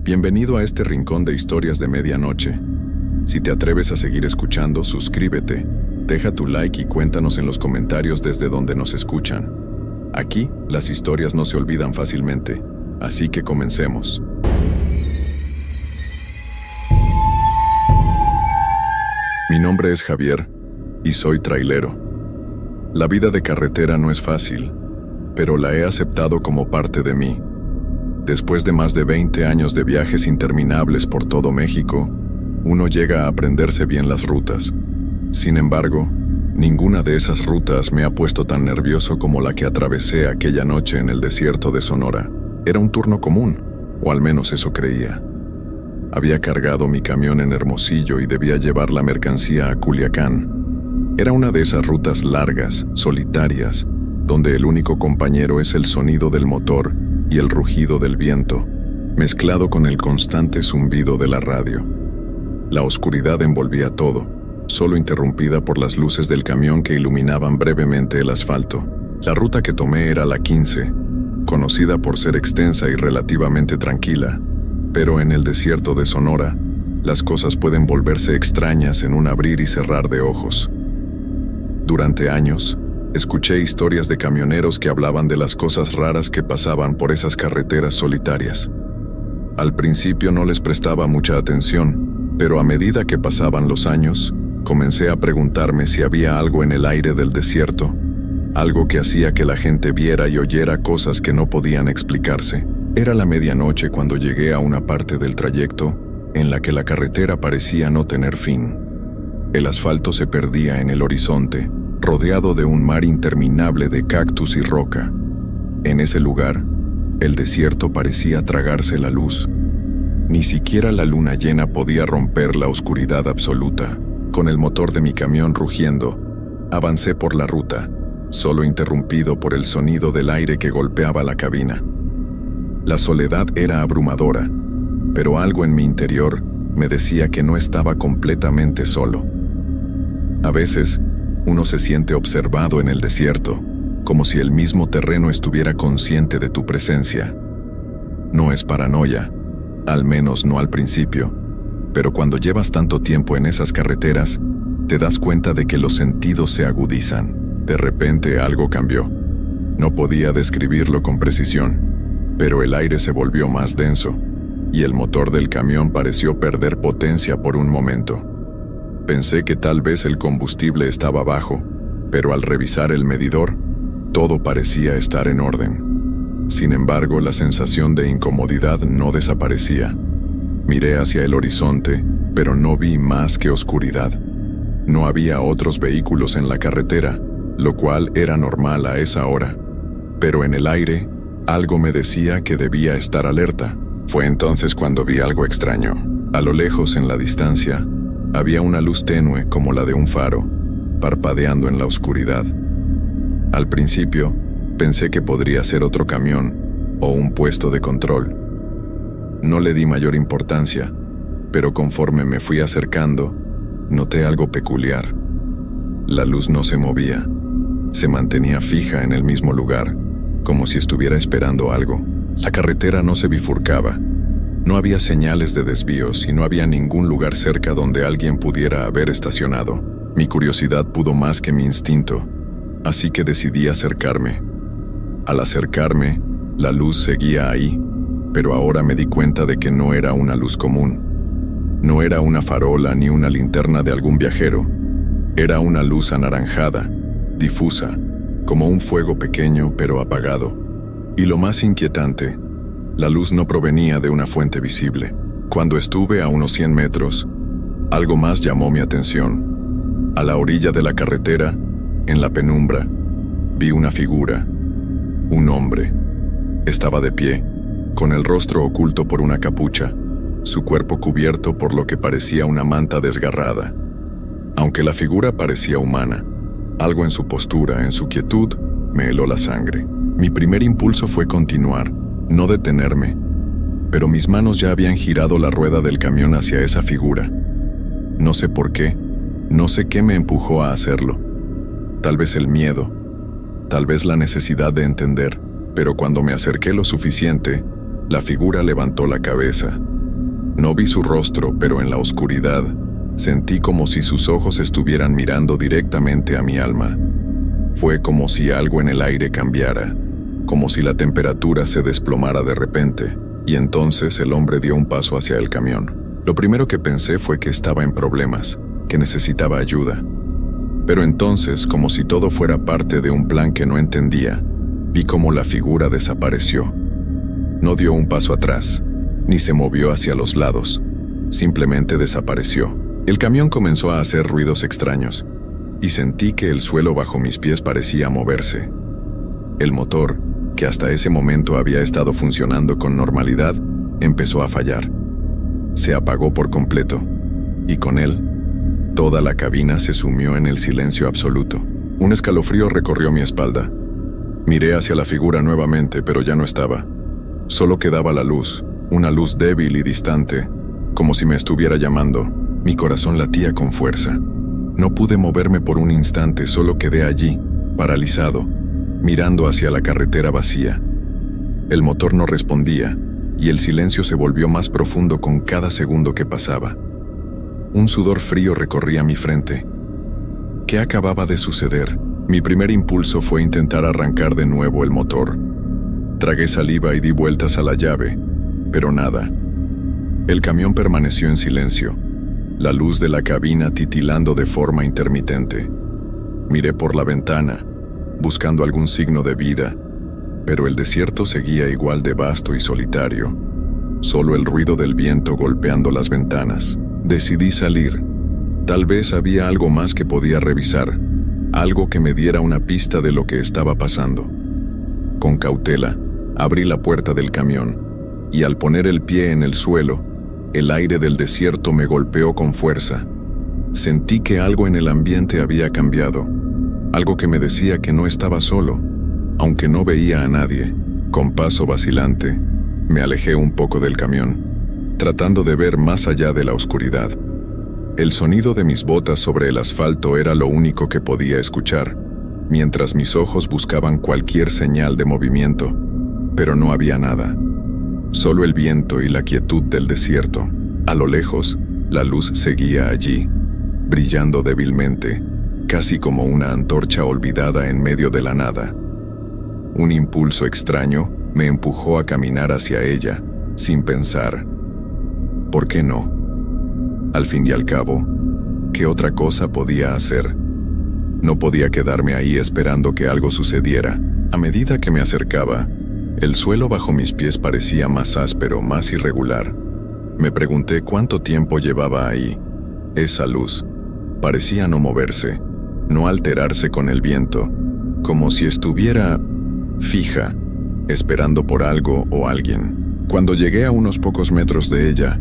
Bienvenido a este rincón de historias de medianoche. Si te atreves a seguir escuchando, suscríbete, deja tu like y cuéntanos en los comentarios desde donde nos escuchan. Aquí, las historias no se olvidan fácilmente, así que comencemos. Mi nombre es Javier y soy trailero. La vida de carretera no es fácil, pero la he aceptado como parte de mí. Después de más de 20 años de viajes interminables por todo México, uno llega a aprenderse bien las rutas. Sin embargo, ninguna de esas rutas me ha puesto tan nervioso como la que atravesé aquella noche en el desierto de Sonora. Era un turno común, o al menos eso creía. Había cargado mi camión en Hermosillo y debía llevar la mercancía a Culiacán. Era una de esas rutas largas, solitarias, donde el único compañero es el sonido del motor y el rugido del viento, mezclado con el constante zumbido de la radio. La oscuridad envolvía todo, solo interrumpida por las luces del camión que iluminaban brevemente el asfalto. La ruta que tomé era la 15, conocida por ser extensa y relativamente tranquila, pero en el desierto de Sonora, las cosas pueden volverse extrañas en un abrir y cerrar de ojos. Durante años, escuché historias de camioneros que hablaban de las cosas raras que pasaban por esas carreteras solitarias. Al principio no les prestaba mucha atención, pero a medida que pasaban los años, comencé a preguntarme si había algo en el aire del desierto, algo que hacía que la gente viera y oyera cosas que no podían explicarse. Era la medianoche cuando llegué a una parte del trayecto en la que la carretera parecía no tener fin. El asfalto se perdía en el horizonte, rodeado de un mar interminable de cactus y roca. En ese lugar, el desierto parecía tragarse la luz. Ni siquiera la luna llena podía romper la oscuridad absoluta. Con el motor de mi camión rugiendo, avancé por la ruta, solo interrumpido por el sonido del aire que golpeaba la cabina. La soledad era abrumadora, pero algo en mi interior me decía que no estaba completamente solo. A veces, uno se siente observado en el desierto, como si el mismo terreno estuviera consciente de tu presencia. No es paranoia, al menos no al principio, pero cuando llevas tanto tiempo en esas carreteras, te das cuenta de que los sentidos se agudizan. De repente algo cambió. No podía describirlo con precisión, pero el aire se volvió más denso, y el motor del camión pareció perder potencia por un momento. Pensé que tal vez el combustible estaba bajo, pero al revisar el medidor, todo parecía estar en orden. Sin embargo, la sensación de incomodidad no desaparecía. Miré hacia el horizonte, pero no vi más que oscuridad. No había otros vehículos en la carretera, lo cual era normal a esa hora. Pero en el aire, algo me decía que debía estar alerta. Fue entonces cuando vi algo extraño. A lo lejos, en la distancia, había una luz tenue como la de un faro, parpadeando en la oscuridad. Al principio, pensé que podría ser otro camión o un puesto de control. No le di mayor importancia, pero conforme me fui acercando, noté algo peculiar. La luz no se movía, se mantenía fija en el mismo lugar, como si estuviera esperando algo. La carretera no se bifurcaba. No había señales de desvíos y no había ningún lugar cerca donde alguien pudiera haber estacionado. Mi curiosidad pudo más que mi instinto, así que decidí acercarme. Al acercarme, la luz seguía ahí, pero ahora me di cuenta de que no era una luz común. No era una farola ni una linterna de algún viajero. Era una luz anaranjada, difusa, como un fuego pequeño pero apagado. Y lo más inquietante, la luz no provenía de una fuente visible. Cuando estuve a unos 100 metros, algo más llamó mi atención. A la orilla de la carretera, en la penumbra, vi una figura, un hombre. Estaba de pie, con el rostro oculto por una capucha, su cuerpo cubierto por lo que parecía una manta desgarrada. Aunque la figura parecía humana, algo en su postura, en su quietud, me heló la sangre. Mi primer impulso fue continuar, no detenerme, pero mis manos ya habían girado la rueda del camión hacia esa figura. No sé por qué, no sé qué me empujó a hacerlo. Tal vez el miedo, tal vez la necesidad de entender, pero cuando me acerqué lo suficiente, la figura levantó la cabeza, No vi su rostro, pero en la oscuridad sentí como si sus ojos estuvieran mirando directamente a mi alma. Fue como si algo en el aire cambiara, como si la temperatura se desplomara de repente, y entonces el hombre dio un paso hacia el camión. Lo primero que pensé fue que estaba en problemas, que necesitaba ayuda. Pero entonces, como si todo fuera parte de un plan que no entendía, vi cómo la figura desapareció. No dio un paso atrás, ni se movió hacia los lados. Simplemente desapareció. El camión comenzó a hacer ruidos extraños, y sentí que el suelo bajo mis pies parecía moverse. El motor, que hasta ese momento había estado funcionando con normalidad, empezó a fallar. Se apagó por completo, y con él, toda la cabina se sumió en el silencio absoluto. Un escalofrío recorrió mi espalda. Miré hacia la figura nuevamente, pero ya no estaba. Solo quedaba la luz, una luz débil y distante, como si me estuviera llamando. Mi corazón latía con fuerza. No pude moverme por un instante, solo quedé allí, paralizado, mirando hacia la carretera vacía. El motor no respondía, y el silencio se volvió más profundo con cada segundo que pasaba. Un sudor frío recorría mi frente. ¿Qué acababa de suceder? Mi primer impulso fue intentar arrancar de nuevo el motor. Tragué saliva y di vueltas a la llave, pero nada. El camión permaneció en silencio, la luz de la cabina titilando de forma intermitente. Miré por la ventana, buscando algún signo de vida, pero el desierto seguía igual de vasto y solitario, solo el ruido del viento golpeando las ventanas. Decidí salir. Tal vez había algo más que podía revisar, algo que me diera una pista de lo que estaba pasando. Con cautela, abrí la puerta del camión, y al poner el pie en el suelo, el aire del desierto me golpeó con fuerza. Sentí que algo en el ambiente había cambiado, algo que me decía que no estaba solo, aunque no veía a nadie. Con paso vacilante, me alejé un poco del camión, tratando de ver más allá de la oscuridad. El sonido de mis botas sobre el asfalto era lo único que podía escuchar, mientras mis ojos buscaban cualquier señal de movimiento, pero no había nada. Solo el viento y la quietud del desierto. A lo lejos, la luz seguía allí, brillando débilmente, casi como una antorcha olvidada en medio de la nada. Un impulso extraño me empujó a caminar hacia ella, sin pensar. ¿Por qué no? Al fin y al cabo, ¿qué otra cosa podía hacer? No podía quedarme ahí esperando que algo sucediera. A medida que me acercaba, el suelo bajo mis pies parecía más áspero, más irregular. Me pregunté cuánto tiempo llevaba ahí. Esa luz parecía no moverse, no alterarse con el viento, como si estuviera fija, esperando por algo o alguien. Cuando llegué a unos pocos metros de ella,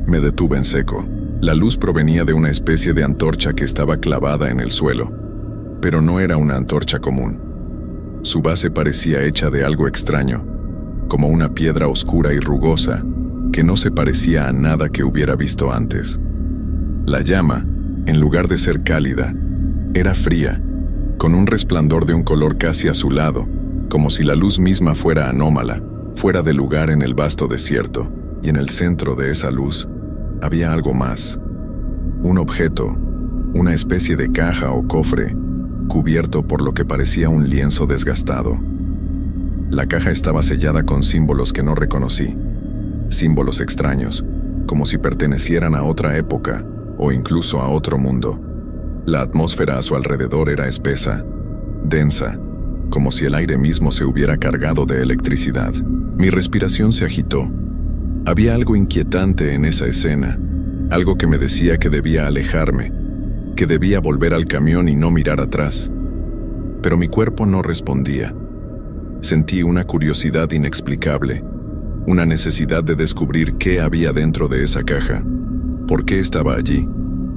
me detuve en seco. La luz provenía de una especie de antorcha que estaba clavada en el suelo, pero no era una antorcha común. Su base parecía hecha de algo extraño, como una piedra oscura y rugosa, que no se parecía a nada que hubiera visto antes. La llama, en lugar de ser cálida, era fría, con un resplandor de un color casi azulado, como si la luz misma fuera anómala, fuera de lugar en el vasto desierto, y en el centro de esa luz había algo más. Un objeto, una especie de caja o cofre, cubierto por lo que parecía un lienzo desgastado. La caja estaba sellada con símbolos que no reconocí, símbolos extraños, como si pertenecieran a otra época o incluso a otro mundo. La atmósfera a su alrededor era espesa, densa, como si el aire mismo se hubiera cargado de electricidad. Mi respiración se agitó. Había algo inquietante en esa escena, algo que me decía que debía alejarme, que debía volver al camión y no mirar atrás. Pero mi cuerpo no respondía. Sentí una curiosidad inexplicable, una necesidad de descubrir qué había dentro de esa caja, por qué estaba allí,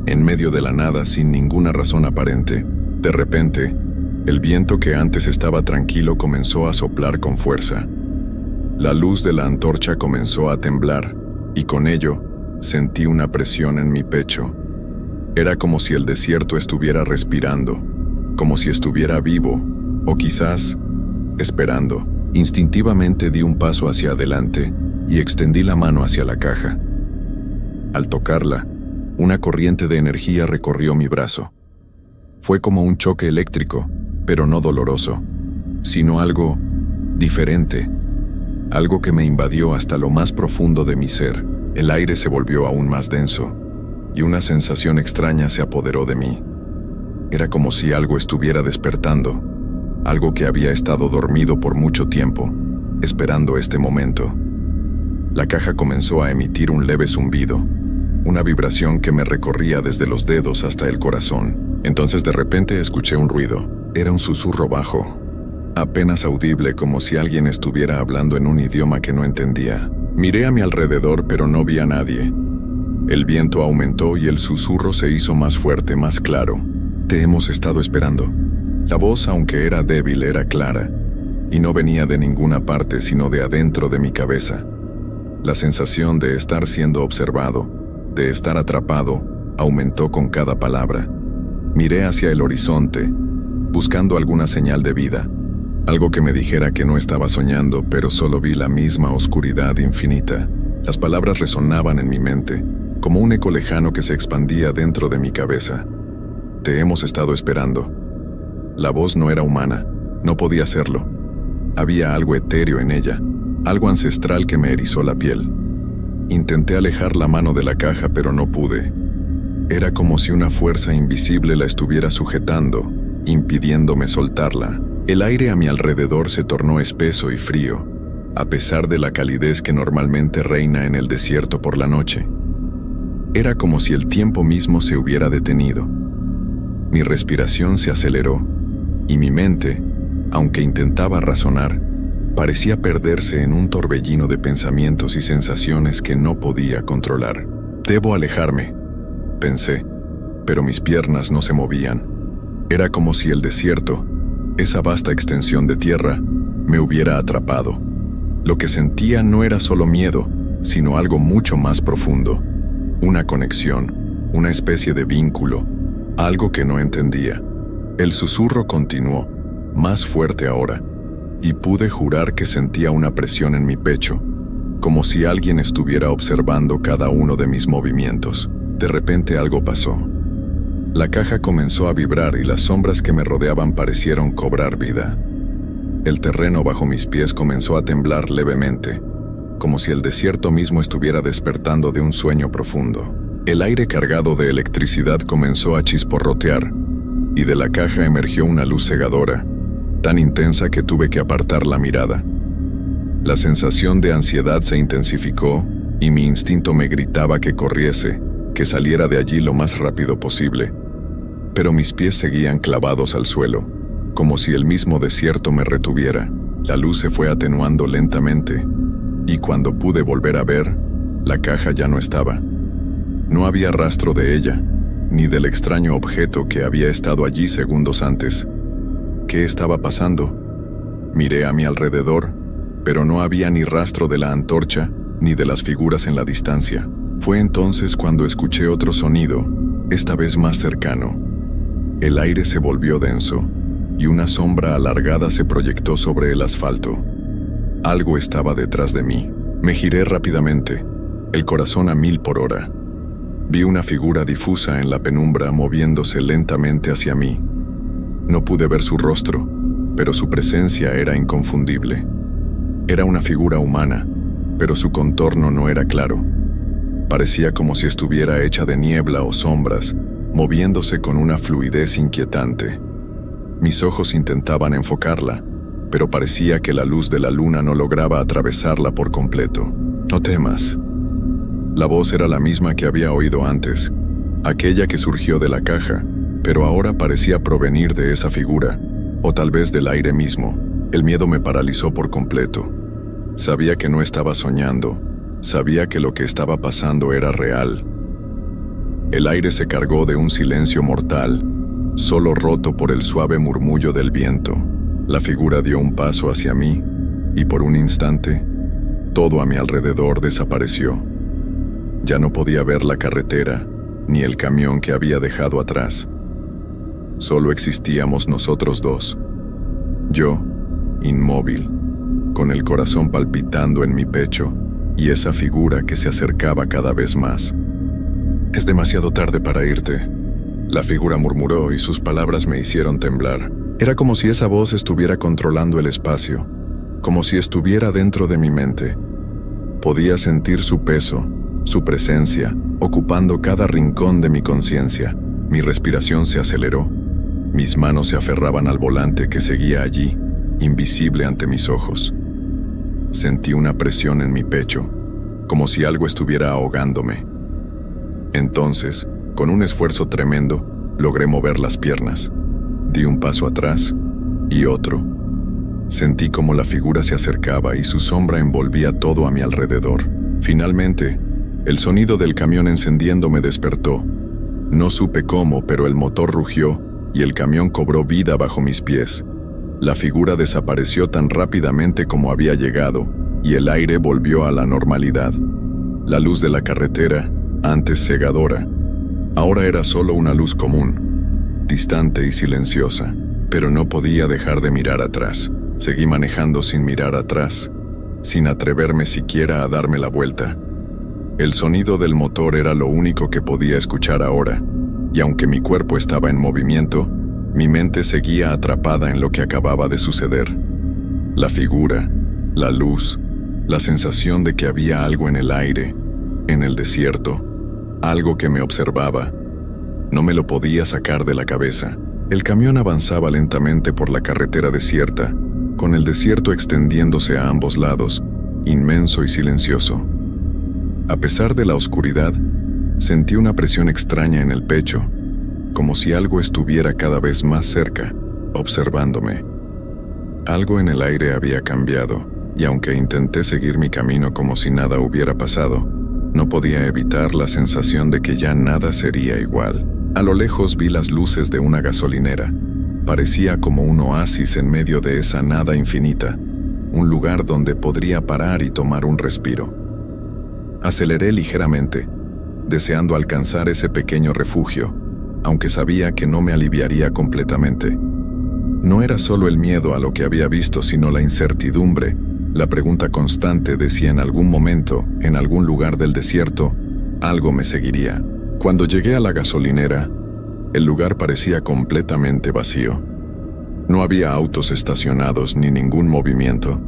en medio de la nada sin ninguna razón aparente. De repente, el viento que antes estaba tranquilo comenzó a soplar con fuerza. La luz de la antorcha comenzó a temblar, y con ello, sentí una presión en mi pecho. Era como si el desierto estuviera respirando, como si estuviera vivo, o quizás, esperando. Instintivamente di un paso hacia adelante y extendí la mano hacia la caja. Al tocarla, una corriente de energía recorrió mi brazo. Fue como un choque eléctrico, pero no doloroso, sino algo diferente, algo que me invadió hasta lo más profundo de mi ser. El aire se volvió aún más denso, y una sensación extraña se apoderó de mí. Era como si algo estuviera despertando, algo que había estado dormido por mucho tiempo, esperando este momento. La caja comenzó a emitir un leve zumbido, una vibración que me recorría desde los dedos hasta el corazón. Entonces de repente escuché un ruido. Era un susurro bajo, apenas audible, como si alguien estuviera hablando en un idioma que no entendía. Miré a mi alrededor, pero no vi a nadie. El viento aumentó y el susurro se hizo más fuerte, más claro. Te hemos estado esperando. La voz, aunque era débil, era clara, y no venía de ninguna parte sino de adentro de mi cabeza. La sensación de estar siendo observado, de estar atrapado, aumentó con cada palabra. Miré hacia el horizonte, buscando alguna señal de vida, algo que me dijera que no estaba soñando, pero solo vi la misma oscuridad infinita. Las palabras resonaban en mi mente, como un eco lejano que se expandía dentro de mi cabeza. Te hemos estado esperando. La voz no era humana, no podía serlo. Había algo etéreo en ella, algo ancestral que me erizó la piel. Intenté alejar la mano de la caja, pero no pude. Era como si una fuerza invisible la estuviera sujetando, impidiéndome soltarla. El aire a mi alrededor se tornó espeso y frío, a pesar de la calidez que normalmente reina en el desierto por la noche. Era como si el tiempo mismo se hubiera detenido. Mi respiración se aceleró, y mi mente, aunque intentaba razonar, parecía perderse en un torbellino de pensamientos y sensaciones que no podía controlar. Debo alejarme, pensé, pero mis piernas no se movían. Era como si el desierto, esa vasta extensión de tierra, me hubiera atrapado. Lo que sentía no era solo miedo, sino algo mucho más profundo. Una conexión, una especie de vínculo, algo que no entendía. El susurro continuó, más fuerte ahora, y pude jurar que sentía una presión en mi pecho, como si alguien estuviera observando cada uno de mis movimientos. De repente algo pasó. La caja comenzó a vibrar y las sombras que me rodeaban parecieron cobrar vida. El terreno bajo mis pies comenzó a temblar levemente, como si el desierto mismo estuviera despertando de un sueño profundo. El aire cargado de electricidad comenzó a chisporrotear, y de la caja emergió una luz cegadora, tan intensa que tuve que apartar la mirada. La sensación de ansiedad se intensificó, y mi instinto me gritaba que corriese, que saliera de allí lo más rápido posible. Pero mis pies seguían clavados al suelo, como si el mismo desierto me retuviera. La luz se fue atenuando lentamente, y cuando pude volver a ver, la caja ya no estaba. No había rastro de ella, ni del extraño objeto que había estado allí segundos antes. ¿Qué estaba pasando? Miré a mi alrededor, pero no había ni rastro de la antorcha, ni de las figuras en la distancia. Fue entonces cuando escuché otro sonido, esta vez más cercano. El aire se volvió denso, y una sombra alargada se proyectó sobre el asfalto. Algo estaba detrás de mí. Me giré rápidamente, el corazón a 1000 por hora. Vi una figura difusa en la penumbra moviéndose lentamente hacia mí. No pude ver su rostro, pero su presencia era inconfundible. Era una figura humana, pero su contorno no era claro. Parecía como si estuviera hecha de niebla o sombras, moviéndose con una fluidez inquietante. Mis ojos intentaban enfocarla, pero parecía que la luz de la luna no lograba atravesarla por completo. No temas. La voz era la misma que había oído antes, aquella que surgió de la caja, pero ahora parecía provenir de esa figura, o tal vez del aire mismo. El miedo me paralizó por completo. Sabía que no estaba soñando, sabía que lo que estaba pasando era real. El aire se cargó de un silencio mortal, solo roto por el suave murmullo del viento. La figura dio un paso hacia mí, y por un instante, todo a mi alrededor desapareció. Ya no podía ver la carretera, ni el camión que había dejado atrás. Solo existíamos nosotros dos. Yo, inmóvil, con el corazón palpitando en mi pecho, y esa figura que se acercaba cada vez más. Es demasiado tarde para irte. La figura murmuró y sus palabras me hicieron temblar. Era como si esa voz estuviera controlando el espacio, como si estuviera dentro de mi mente. Podía sentir su peso, su presencia, ocupando cada rincón de mi conciencia. Mi respiración se aceleró. Mis manos se aferraban al volante que seguía allí, invisible ante mis ojos. Sentí una presión en mi pecho, como si algo estuviera ahogándome. Entonces, con un esfuerzo tremendo, logré mover las piernas. Di un paso atrás y otro. Sentí como la figura se acercaba y su sombra envolvía todo a mi alrededor. Finalmente, el sonido del camión encendiendo me despertó. No supe cómo, pero el motor rugió y el camión cobró vida bajo mis pies. La figura desapareció tan rápidamente como había llegado y el aire volvió a la normalidad. La luz de la carretera, antes cegadora, ahora era solo una luz común, distante y silenciosa, pero no podía dejar de mirar atrás. Seguí manejando sin mirar atrás, sin atreverme siquiera a darme la vuelta. El sonido del motor era lo único que podía escuchar ahora, y aunque mi cuerpo estaba en movimiento, mi mente seguía atrapada en lo que acababa de suceder. La figura, la luz, la sensación de que había algo en el aire, en el desierto, algo que me observaba. No me lo podía sacar de la cabeza. El camión avanzaba lentamente por la carretera desierta, con el desierto extendiéndose a ambos lados, inmenso y silencioso. A pesar de la oscuridad, sentí una presión extraña en el pecho, como si algo estuviera cada vez más cerca, observándome. Algo en el aire había cambiado, y aunque intenté seguir mi camino como si nada hubiera pasado, no podía evitar la sensación de que ya nada sería igual. A lo lejos vi las luces de una gasolinera. Parecía como un oasis en medio de esa nada infinita, un lugar donde podría parar y tomar un respiro. Aceleré ligeramente, deseando alcanzar ese pequeño refugio, aunque sabía que no me aliviaría completamente. No era solo el miedo a lo que había visto, sino la incertidumbre, la pregunta constante de si en algún momento, en algún lugar del desierto, algo me seguiría. Cuando llegué a la gasolinera, el lugar parecía completamente vacío. No había autos estacionados ni ningún movimiento,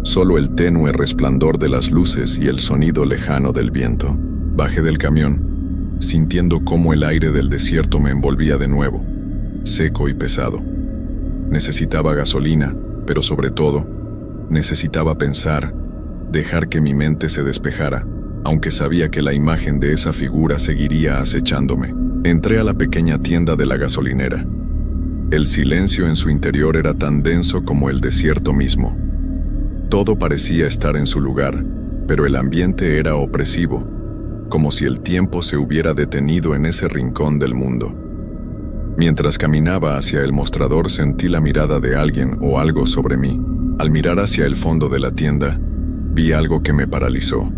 solo el tenue resplandor de las luces y el sonido lejano del viento. Bajé del camión, sintiendo cómo el aire del desierto me envolvía de nuevo, seco y pesado. Necesitaba gasolina, pero sobre todo, necesitaba pensar, dejar que mi mente se despejara, aunque sabía que la imagen de esa figura seguiría acechándome. Entré a la pequeña tienda de la gasolinera. El silencio en su interior era tan denso como el desierto mismo. Todo parecía estar en su lugar, pero el ambiente era opresivo, como si el tiempo se hubiera detenido en ese rincón del mundo. Mientras caminaba hacia el mostrador sentí la mirada de alguien o algo sobre mí. Al mirar hacia el fondo de la tienda, vi algo que me paralizó.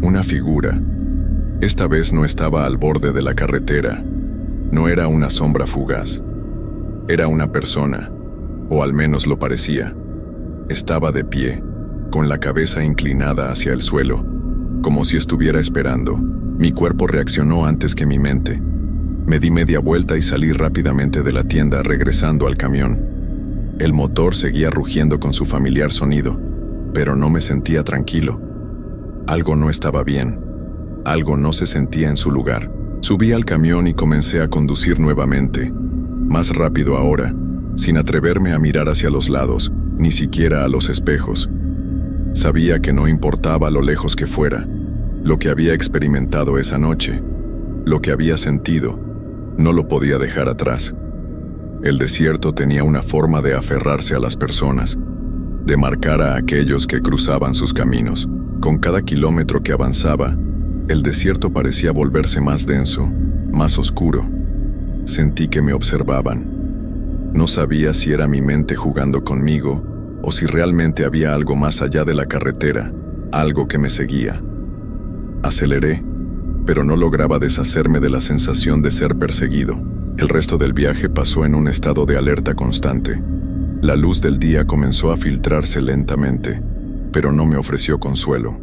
Una figura. Esta vez no estaba al borde de la carretera. No era una sombra fugaz. Era una persona, o al menos lo parecía. Estaba de pie, con la cabeza inclinada hacia el suelo, como si estuviera esperando. Mi cuerpo reaccionó antes que mi mente. Me di media vuelta y salí rápidamente de la tienda, regresando al camión. El motor seguía rugiendo con su familiar sonido, pero no me sentía tranquilo. Algo no estaba bien. Algo no se sentía en su lugar. Subí al camión y comencé a conducir nuevamente, más rápido ahora, sin atreverme a mirar hacia los lados, ni siquiera a los espejos. Sabía que no importaba lo lejos que fuera, lo que había experimentado esa noche, lo que había sentido, no lo podía dejar atrás. El desierto tenía una forma de aferrarse a las personas, de marcar a aquellos que cruzaban sus caminos. Con cada kilómetro que avanzaba, el desierto parecía volverse más denso, más oscuro. Sentí que me observaban. No sabía si era mi mente jugando conmigo o si realmente había algo más allá de la carretera, algo que me seguía. Aceleré, pero no lograba deshacerme de la sensación de ser perseguido. El resto del viaje pasó en un estado de alerta constante. La luz del día comenzó a filtrarse lentamente, pero no me ofreció consuelo.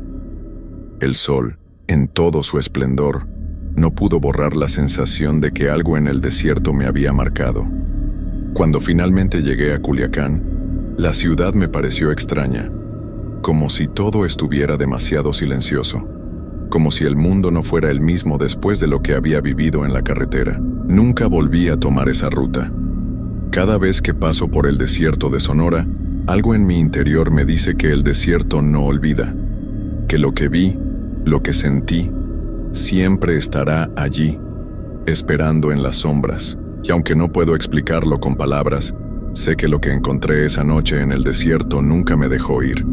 El sol, en todo su esplendor, no pudo borrar la sensación de que algo en el desierto me había marcado. Cuando finalmente llegué a Culiacán, la ciudad me pareció extraña, como si todo estuviera demasiado silencioso, como si el mundo no fuera el mismo después de lo que había vivido en la carretera. Nunca volví a tomar esa ruta. Cada vez que paso por el desierto de Sonora, algo en mi interior me dice que el desierto no olvida, que lo que vi, lo que sentí, siempre estará allí, esperando en las sombras. Y aunque no puedo explicarlo con palabras, sé que lo que encontré esa noche en el desierto nunca me dejó ir.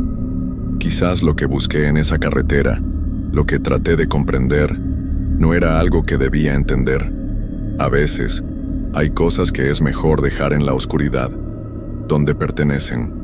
Quizás lo que busqué en esa carretera, lo que traté de comprender, no era algo que debía entender. A veces, hay cosas que es mejor dejar en la oscuridad, donde pertenecen.